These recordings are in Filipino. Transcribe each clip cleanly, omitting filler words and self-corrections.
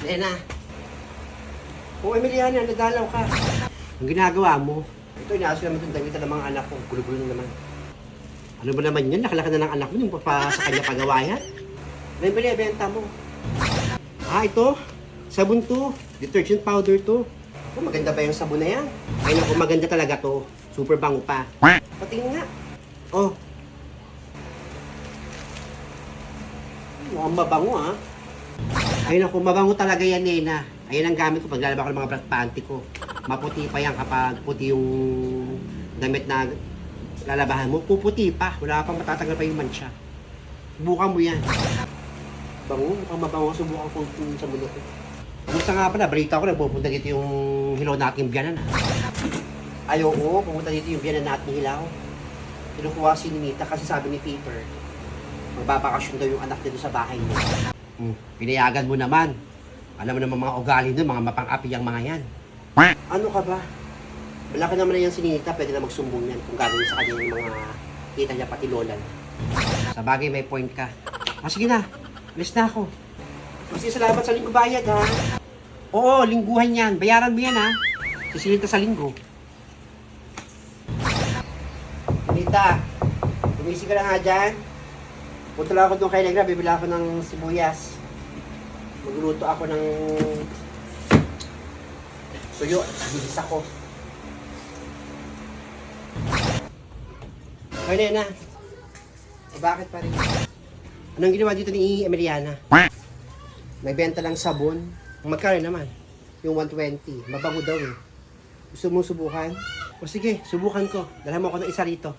Lena. O Emiliana, nadalaw ka. Ang ginagawa mo, ito inaasok naman itong damit ng mga anak ko. Gulo-gulo na naman. Ano ba naman yan? Nakalaki na ng anak mo, yung pa sa kanya pagawa yan. Ano yung binibenta mo? Ah, ito. Sabon to. Detergent powder to. Oh, maganda ba yung sabon na yan? Ay naku, maganda talaga to. Super bango pa. Patingin nga. Oh. Mukhang mabango ah. Ay naku, mabango talaga yan, Nena. Ayan ang gamit ko pag lalaba ko ng mga black panty ko. Maputi pa yan kapag puti yung damit na lalabahan mo. Puputi pa. Wala pang matatagal pa yung mancha. Subukan mo yan. Bango, mukhang mabango. Subukan ko sa mundo ko. Kumusta nga pala, balita ko nagpupunta dito yung hilaw natin biyanan ha. Ay oo, pumunta dito yung biyanan natin hilaw. Kinukuha si Ninita kasi sabi ni Peter, magbabakasyon daw yung anak nito sa bahay niya. Pinayagan mo naman. Alam mo naman mga ugali nun, mga mapang-api ang mga yan. Ano ka ba? Malaki naman na yan si Ninita, pwede na magsumbong yan kung gagawin sa kanya yung mga kita niya pati lola. Sa bagay may point ka. Sige na, alis na ako. Kasi salamat sa linggo bayad ha. Oo, lingguhan yan. Bayaran mo yan ha. Sisilita sa linggo. Nita, gumisi ka na nga dyan. Punta lang ako doon kay Negra, bibila ako ng sibuyas. Magluluto ako ng tuyo. Bibis ako. Hoy Nena. Bakit pa rin? Anong ginawa dito ni Emiliana? May benta lang sabon. Magkano naman? Yung 120. Mabango daw eh. Gusto mo subukan? O sige, subukan ko. Dalhan mo ako ng isa rito.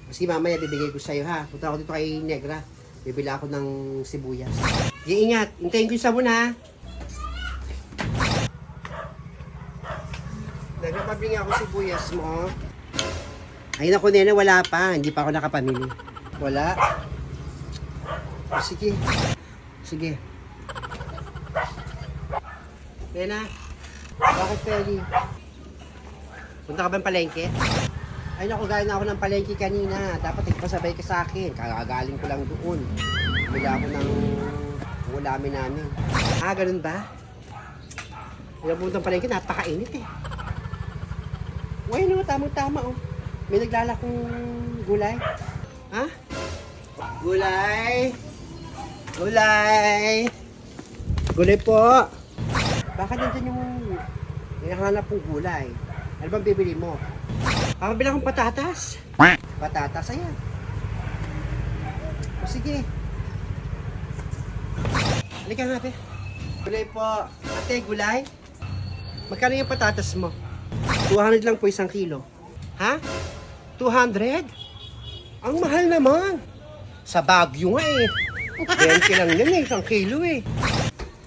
Kasi mamaya bibigay ko sa'yo ha. Punta ako dito kay Negra. Bibili ako ng sibuyas. Ingat. Hintayin ko yung sabon ha. Negra, pabili ako sibuyas mo. Ayun ako Nena, wala pa. Hindi pa ako nakapamili. Wala. O sige. Sige. Nena, bakit Feli? Punta ka ba ng palengke? Ay naku, gaya na ako ng palengke kanina. Dapat ipasabay ka sa akin. Kakagaling ko lang doon. Bila ako ng ulamin namin. Ah, ganun ba? Yung puntang palengke, napakainit eh. Uy, no, tamang-tama oh. May naglalakong gulay. Ha? Gulay! Gulay! Gulay po! Bakit nandyan yung hinahanap kong gulay? Ano bang bibili mo? Pakabili akong patatas. Patatas, ayan. O sige. Halika nga, ate. Gulay po. Ate, gulay? Magkano yung patatas mo? 200 lang po isang kilo. Ha? 200? Ang mahal naman. Sa Baguio nga eh. 20 lang yan eh, isang kilo eh.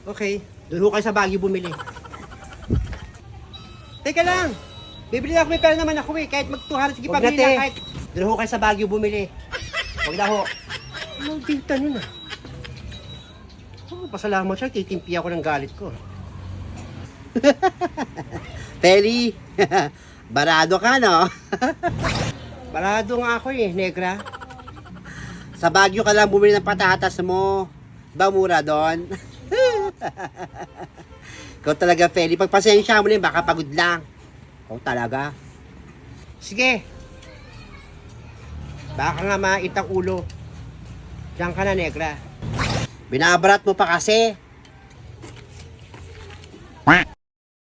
Okay. Doon ho kayo sa Baguio bumili. Teka lang. Bibili ako, may pera naman ako eh. Kahit mag-200, sige pabili lang kahit. Doon ho kayo sa Baguio bumili. Huwag na ho. Maldita nun ah. Oh, pasalamat siya, titimpi ako ng galit ko. Feli, barado ka no? Barado nga ako eh, Negra. Sa Baguio ka lang bumili ng patatas mo. Ba mura doon? Ikaw talaga, Feli. Pagpasensya mo na yun, baka pagod lang. Ikaw talaga. Sige. Baka nga mait ang ulo. Diyan ka na, Negra. Binabarat mo pa kasi.